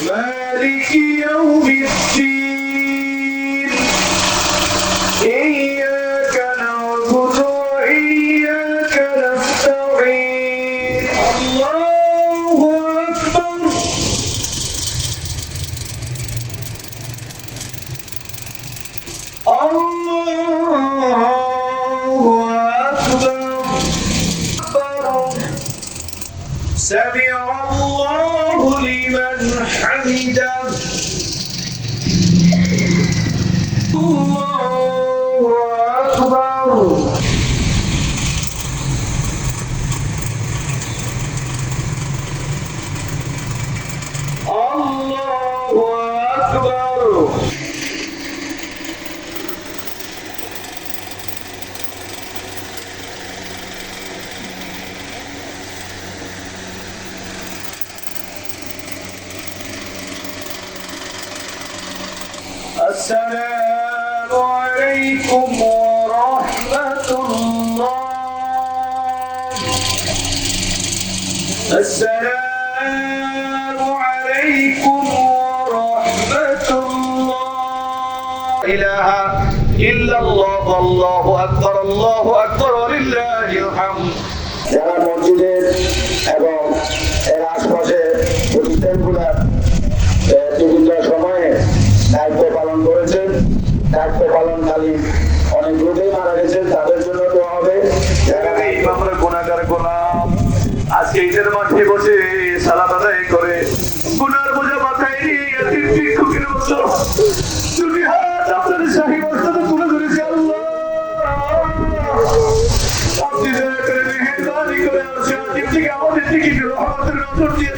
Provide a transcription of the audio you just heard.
مالك يوم الدين إياك نعبد وإياك نستعين الله أكبر الله أكبر سمع الله لمن حمده الله أكبر الله أكبر السلام عليكم ورحمة الله السلام عليكم ورحمة الله لا إله إلا الله الله أكبر ولله الحمد যারা মসজিদের এবং এর আশপাশে প্রতিষ্ঠানগুলোর বিভিন্ন সময়ে দায়িত্ব পালন করেছেন, দায়িত্ব পালনকালী অনেক লোকেই মারা গেছেন, তাদের জন্য দোয়া হবে। যারা আমরা গুনাহগার গোলাম আজকে ঈদের মাঠে বসে সালাত আদায় করে গুনার বোঝা মাথায় নিয়ে ভিক্ষুকের মতো দুটি হাত আপনাদের শাহী মর্যাদা তুলে ধরেছে আল্লাহ আপনি দয়া করে মেহেরবানি করে আল্লাহ থেকে আমাদের দিকে রহমতের নজর দিয়ে